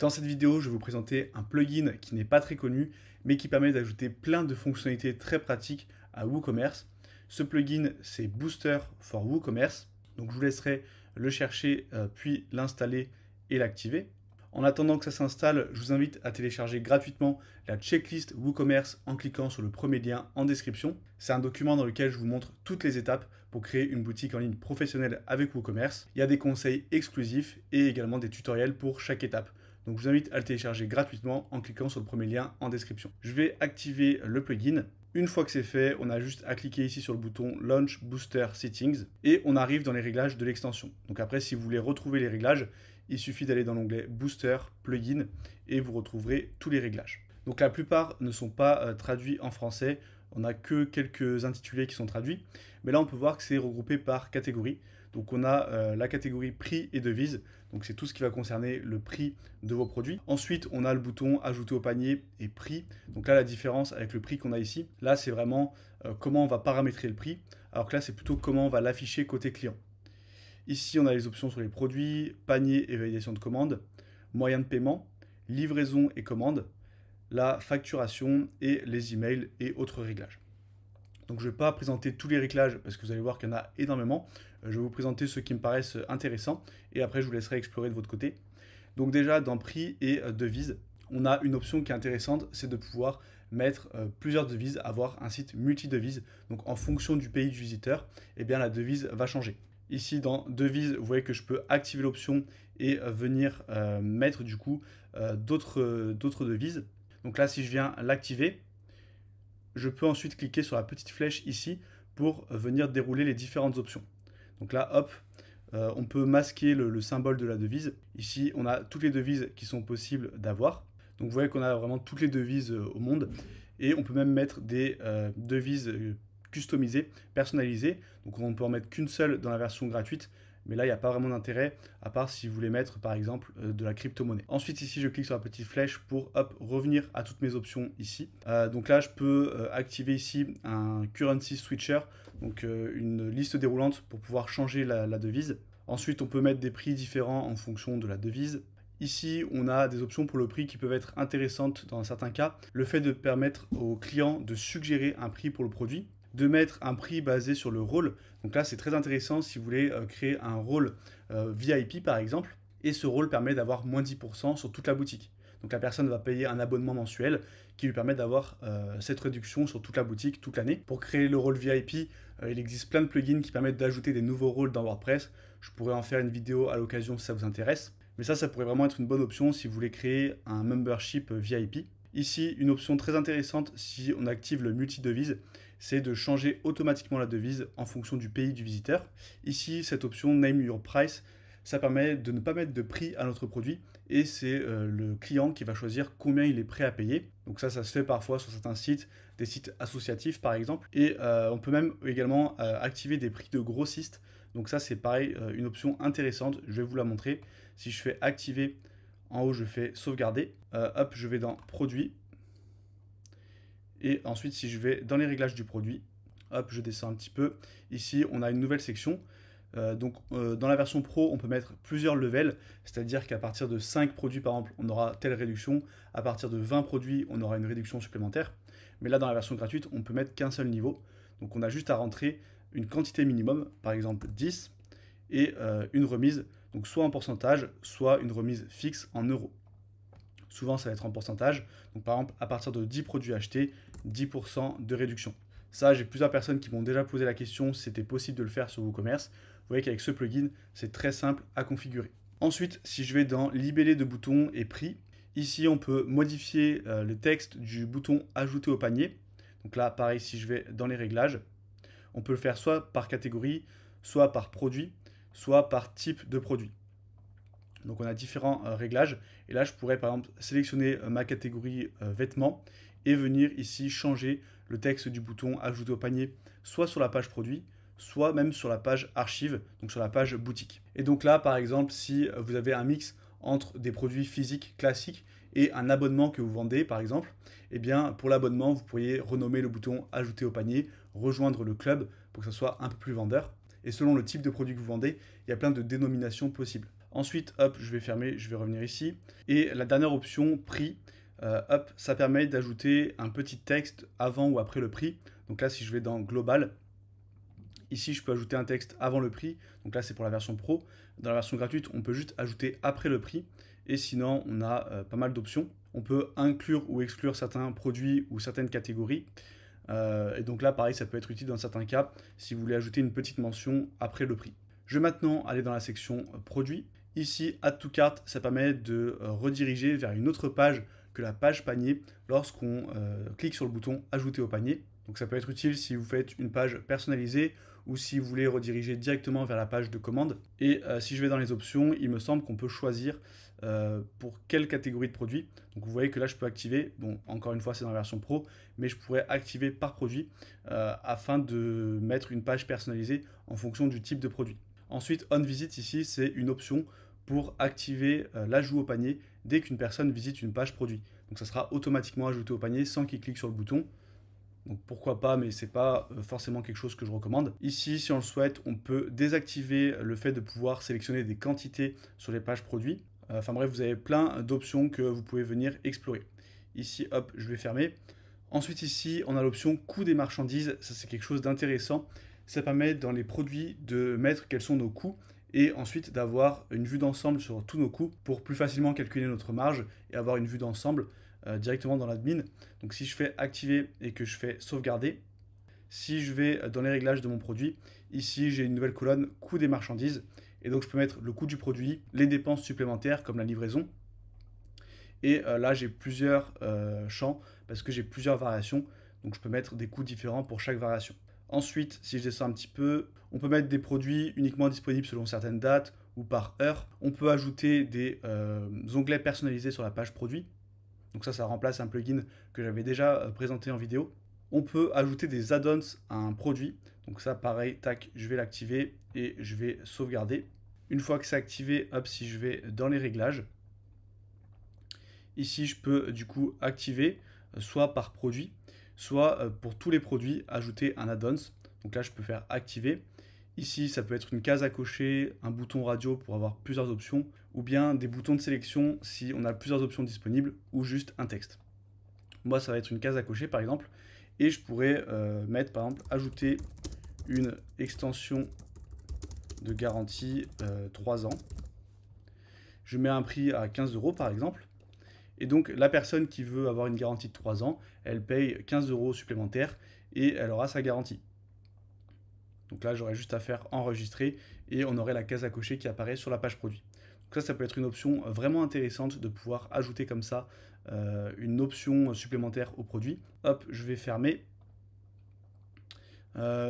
Dans cette vidéo, je vais vous présenter un plugin qui n'est pas très connu, mais qui permet d'ajouter plein de fonctionnalités très pratiques à WooCommerce. Ce plugin, c'est Booster for WooCommerce. Donc je vous laisserai le chercher, puis l'installer et l'activer. En attendant que ça s'installe, je vous invite à télécharger gratuitement la checklist WooCommerce en cliquant sur le premier lien en description. C'est un document dans lequel je vous montre toutes les étapes pour créer une boutique en ligne professionnelle avec WooCommerce. Il y a des conseils exclusifs et également des tutoriels pour chaque étape. Donc je vous invite à le télécharger gratuitement en cliquant sur le premier lien en description. Je vais activer le plugin. Une fois que c'est fait, on a juste à cliquer ici sur le bouton Launch Booster Settings et on arrive dans les réglages de l'extension. Donc après, si vous voulez retrouver les réglages, il suffit d'aller dans l'onglet Booster, Plugin et vous retrouverez tous les réglages. Donc la plupart ne sont pas traduits en français. On n'a que quelques intitulés qui sont traduits. Mais là, on peut voir que c'est regroupé par catégorie. Donc on a la catégorie prix et devise. Donc c'est tout ce qui va concerner le prix de vos produits. Ensuite, on a le bouton ajouter au panier et prix. Donc là, la différence avec le prix qu'on a ici, là, c'est vraiment comment on va paramétrer le prix. Alors que là, c'est plutôt comment on va l'afficher côté client. Ici, on a les options sur les produits, panier et validation de commande, moyen de paiement, livraison et commande, la facturation et les emails et autres réglages. Donc je ne vais pas présenter tous les réglages parce que vous allez voir qu'il y en a énormément. Je vais vous présenter ceux qui me paraissent intéressants et après je vous laisserai explorer de votre côté. Donc déjà dans prix et devise, on a une option qui est intéressante, c'est de pouvoir mettre plusieurs devises, avoir un site multi-devises. Donc en fonction du pays du visiteur, eh bien la devise va changer. Ici dans devise, vous voyez que je peux activer l'option et venir mettre du coup d'autres devises. Donc là si je viens l'activer, je peux ensuite cliquer sur la petite flèche ici pour venir dérouler les différentes options. Donc là, hop, on peut masquer le symbole de la devise. Ici, on a toutes les devises qui sont possibles d'avoir. Donc vous voyez qu'on a vraiment toutes les devises au monde. Et on peut même mettre des devises customisées, personnalisées. Donc on ne peut en mettre qu'une seule dans la version gratuite. Mais là, il n'y a pas vraiment d'intérêt, à part si vous voulez mettre, par exemple, de la crypto-monnaie. Ensuite, ici, je clique sur la petite flèche pour hop, revenir à toutes mes options ici. Donc là, je peux activer ici un currency switcher, donc une liste déroulante pour pouvoir changer la devise. Ensuite, on peut mettre des prix différents en fonction de la devise. Ici, on a des options pour le prix qui peuvent être intéressantes dans certains cas. Le fait de permettre aux clients de suggérer un prix pour le produit, de mettre un prix basé sur le rôle. Donc là, c'est très intéressant si vous voulez créer un rôle VIP par exemple. Et ce rôle permet d'avoir moins 10% sur toute la boutique. Donc la personne va payer un abonnement mensuel qui lui permet d'avoir cette réduction sur toute la boutique toute l'année. Pour créer le rôle VIP, il existe plein de plugins qui permettent d'ajouter des nouveaux rôles dans WordPress. Je pourrais en faire une vidéo à l'occasion si ça vous intéresse. Mais ça pourrait vraiment être une bonne option si vous voulez créer un membership VIP. Ici, une option très intéressante si on active le multi-devise, c'est de changer automatiquement la devise en fonction du pays du visiteur. Ici, cette option Name Your Price, ça permet de ne pas mettre de prix à notre produit et c'est le client qui va choisir combien il est prêt à payer. Donc ça se fait parfois sur certains sites, des sites associatifs par exemple. Et on peut même également activer des prix de grossistes. Donc ça, c'est pareil, une option intéressante. Je vais vous la montrer. Si je fais activer, en haut, je fais sauvegarder. Hop, je vais dans produit. Et ensuite, si je vais dans les réglages du produit, hop, je descends un petit peu. Ici, on a une nouvelle section. Dans la version pro, on peut mettre plusieurs levels, c'est-à-dire qu'à partir de 5 produits par exemple, on aura telle réduction. À partir de 20 produits, on aura une réduction supplémentaire. Mais là, dans la version gratuite, on peut mettre qu'un seul niveau. Donc on a juste à rentrer une quantité minimum, par exemple 10, et une remise, donc soit en pourcentage, soit une remise fixe en euros. Souvent, ça va être en pourcentage. Donc, par exemple, à partir de 10 produits achetés, 10% de réduction. Ça, j'ai plusieurs personnes qui m'ont déjà posé la question si c'était possible de le faire sur WooCommerce. Vous voyez qu'avec ce plugin, c'est très simple à configurer. Ensuite, si je vais dans libellé de boutons et prix, ici, on peut modifier le texte du bouton ajouter au panier. Donc là, pareil, si je vais dans les réglages, on peut le faire soit par catégorie, soit par produit, soit par type de produit. Donc on a différents réglages. Et là, je pourrais par exemple sélectionner ma catégorie vêtements et venir ici changer le texte du bouton ajouter au panier, soit sur la page produit, soit même sur la page archive, donc sur la page boutique. Et donc là, par exemple, si vous avez un mix entre des produits physiques classiques et un abonnement que vous vendez, par exemple, eh bien pour l'abonnement, vous pourriez renommer le bouton ajouter au panier, rejoindre le club pour que ça soit un peu plus vendeur. Et selon le type de produit que vous vendez, il y a plein de dénominations possibles. Ensuite, hop, je vais fermer, je vais revenir ici. Et la dernière option, prix, hop, ça permet d'ajouter un petit texte avant ou après le prix. Donc là, si je vais dans Global, ici, je peux ajouter un texte avant le prix. Donc là, c'est pour la version pro. Dans la version gratuite, on peut juste ajouter après le prix. Et sinon, on a pas mal d'options. On peut inclure ou exclure certains produits ou certaines catégories. Et donc là, pareil, ça peut être utile dans certains cas si vous voulez ajouter une petite mention après le prix. Je vais maintenant aller dans la section produits. Ici, Add to Cart, ça permet de rediriger vers une autre page que la page panier lorsqu'on clique sur le bouton Ajouter au panier. Donc ça peut être utile si vous faites une page personnalisée ou si vous voulez rediriger directement vers la page de commande. Et si je vais dans les options, il me semble qu'on peut choisir pour quelle catégorie de produit. Donc vous voyez que là je peux activer, bon encore une fois c'est dans la version pro, mais je pourrais activer par produit afin de mettre une page personnalisée en fonction du type de produit. Ensuite, On Visit ici, c'est une option pour activer l'ajout au panier dès qu'une personne visite une page produit. Donc ça sera automatiquement ajouté au panier sans qu'il clique sur le bouton. Donc pourquoi pas, mais c'est pas forcément quelque chose que je recommande. Ici, si on le souhaite, on peut désactiver le fait de pouvoir sélectionner des quantités sur les pages produits. Enfin bref, vous avez plein d'options que vous pouvez venir explorer. Ici, hop, je vais fermer. Ensuite ici, on a l'option coût des marchandises. Ça, c'est quelque chose d'intéressant. Ça permet dans les produits de mettre quels sont nos coûts et ensuite d'avoir une vue d'ensemble sur tous nos coûts pour plus facilement calculer notre marge et avoir une vue d'ensemble directement dans l'admin. Donc si je fais activer et que je fais sauvegarder, si je vais dans les réglages de mon produit, ici j'ai une nouvelle colonne coût des marchandises et donc je peux mettre le coût du produit, les dépenses supplémentaires comme la livraison. Et là j'ai plusieurs champs parce que j'ai plusieurs variations, donc je peux mettre des coûts différents pour chaque variation. Ensuite, si je descends un petit peu, on peut mettre des produits uniquement disponibles selon certaines dates ou par heure. On peut ajouter des onglets personnalisés sur la page produit. Donc ça remplace un plugin que j'avais déjà présenté en vidéo. On peut ajouter des add-ons à un produit. Donc ça, pareil, tac, je vais l'activer et je vais sauvegarder. Une fois que c'est activé, hop, si je vais dans les réglages, ici, je peux du coup activer soit par produit, soit pour tous les produits, ajouter un add-ons. Donc là, je peux faire activer. Ici, ça peut être une case à cocher, un bouton radio pour avoir plusieurs options, ou bien des boutons de sélection si on a plusieurs options disponibles, ou juste un texte. Moi, ça va être une case à cocher par exemple, et je pourrais mettre par exemple ajouter une extension de garantie 3 ans. Je mets un prix à 15 € par exemple. Et donc la personne qui veut avoir une garantie de 3 ans, elle paye 15 € supplémentaires et elle aura sa garantie. Donc là, j'aurais juste à faire enregistrer et on aurait la case à cocher qui apparaît sur la page produit. Donc ça peut être une option vraiment intéressante de pouvoir ajouter comme ça une option supplémentaire au produit. Hop, je vais fermer.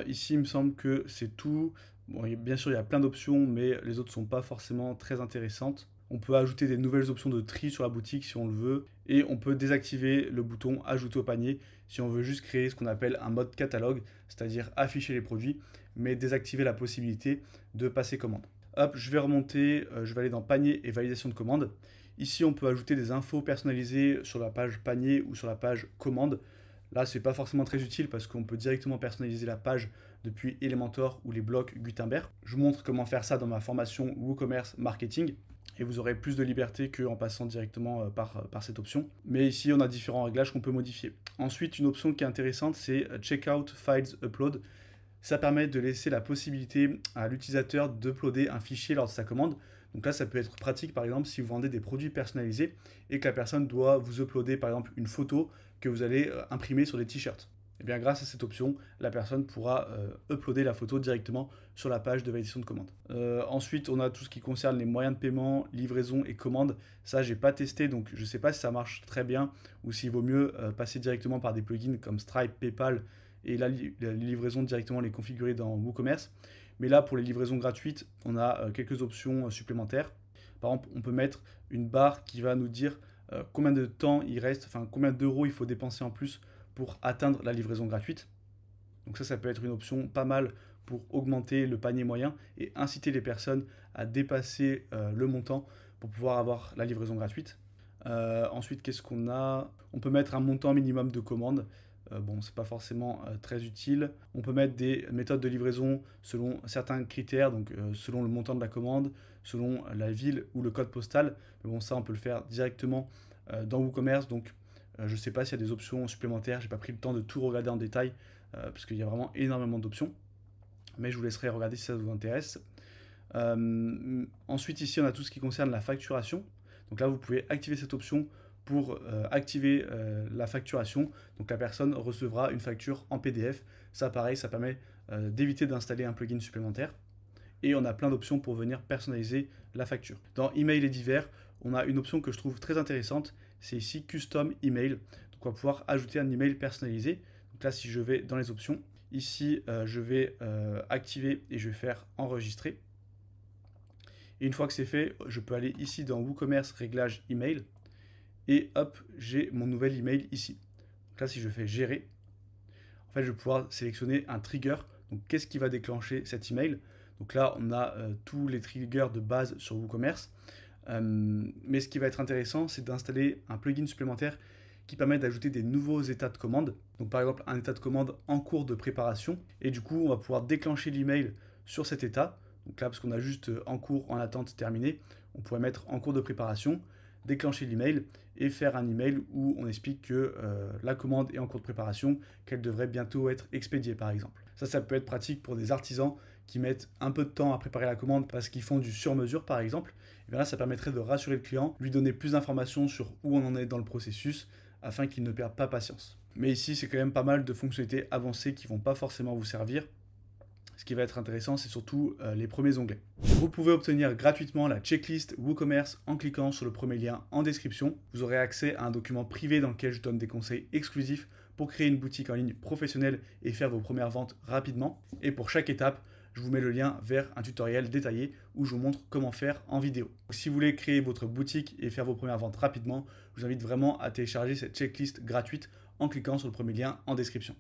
Ici, il me semble que c'est tout. Bon, bien sûr, il y a plein d'options, mais les autres ne sont pas forcément très intéressantes. On peut ajouter des nouvelles options de tri sur la boutique si on le veut. Et on peut désactiver le bouton ajouter au panier si on veut juste créer ce qu'on appelle un mode catalogue, c'est-à-dire afficher les produits, mais désactiver la possibilité de passer commande. Hop, je vais remonter, je vais aller dans panier et validation de commande. Ici, on peut ajouter des infos personnalisées sur la page panier ou sur la page commande. Là, ce n'est pas forcément très utile parce qu'on peut directement personnaliser la page depuis Elementor ou les blocs Gutenberg. Je vous montre comment faire ça dans ma formation WooCommerce Marketing et vous aurez plus de liberté qu'en passant directement par cette option. Mais ici, on a différents réglages qu'on peut modifier. Ensuite, une option qui est intéressante, c'est Checkout Files Upload. Ça permet de laisser la possibilité à l'utilisateur d'uploader un fichier lors de sa commande. Donc là, ça peut être pratique, par exemple, si vous vendez des produits personnalisés et que la personne doit vous uploader, par exemple, une photo que vous allez imprimer sur des t-shirts. Et bien, grâce à cette option, la personne pourra uploader la photo directement sur la page de validation de commande. Ensuite, on a tout ce qui concerne les moyens de paiement, livraison et commande. Ça, j'ai pas testé, donc je ne sais pas si ça marche très bien ou s'il vaut mieux passer directement par des plugins comme Stripe, PayPal et les livraisons directement les configurer dans WooCommerce. Mais là, pour les livraisons gratuites, on a quelques options supplémentaires. Par exemple, on peut mettre une barre qui va nous dire combien de temps il reste, enfin combien d'euros il faut dépenser en plus pour atteindre la livraison gratuite. Donc ça peut être une option pas mal pour augmenter le panier moyen et inciter les personnes à dépasser le montant pour pouvoir avoir la livraison gratuite. Ensuite, qu'est-ce qu'on a? On peut mettre un montant minimum de commande. bon, c'est pas forcément très utile. On peut mettre des méthodes de livraison selon certains critères, donc selon le montant de la commande, selon la ville ou le code postal. Mais bon, ça, on peut le faire directement dans WooCommerce. Donc, je ne sais pas s'il y a des options supplémentaires. J'ai pas pris le temps de tout regarder en détail parce qu'il y a vraiment énormément d'options. Mais je vous laisserai regarder si ça vous intéresse. Ensuite, ici, on a tout ce qui concerne la facturation. Donc là, vous pouvez activer cette option pour activer la facturation. Donc la personne recevra une facture en PDF. Ça, pareil, ça permet d'éviter d'installer un plugin supplémentaire. Et on a plein d'options pour venir personnaliser la facture. Dans Email et divers, on a une option que je trouve très intéressante. C'est ici Custom Email. Donc on va pouvoir ajouter un email personnalisé. Donc là, si je vais dans les options, ici, je vais activer et je vais faire enregistrer. Et une fois que c'est fait, je peux aller ici dans WooCommerce Réglages Email. Et hop, j'ai mon nouvel email ici. Donc là, si je fais gérer, en fait, je vais pouvoir sélectionner un trigger. Donc, qu'est-ce qui va déclencher cet email? Donc là, on a tous les triggers de base sur WooCommerce. Mais ce qui va être intéressant, c'est d'installer un plugin supplémentaire qui permet d'ajouter des nouveaux états de commande. Donc par exemple, un état de commande en cours de préparation. Et du coup, on va pouvoir déclencher l'email sur cet état. Donc là, parce qu'on a juste en cours, en attente, terminé, on pourrait mettre en cours de préparation, déclencher l'email et faire un email où on explique que la commande est en cours de préparation, qu'elle devrait bientôt être expédiée par exemple. Ça peut être pratique pour des artisans qui mettent un peu de temps à préparer la commande parce qu'ils font du sur-mesure par exemple. Et bien là, ça permettrait de rassurer le client, lui donner plus d'informations sur où on en est dans le processus afin qu'il ne perde pas patience. Mais ici, c'est quand même pas mal de fonctionnalités avancées qui ne vont pas forcément vous servir. Ce qui va être intéressant, c'est surtout les premiers onglets. Vous pouvez obtenir gratuitement la checklist WooCommerce en cliquant sur le premier lien en description. Vous aurez accès à un document privé dans lequel je donne des conseils exclusifs pour créer une boutique en ligne professionnelle et faire vos premières ventes rapidement. Et pour chaque étape, je vous mets le lien vers un tutoriel détaillé où je vous montre comment faire en vidéo. Si vous voulez créer votre boutique et faire vos premières ventes rapidement, je vous invite vraiment à télécharger cette checklist gratuite en cliquant sur le premier lien en description.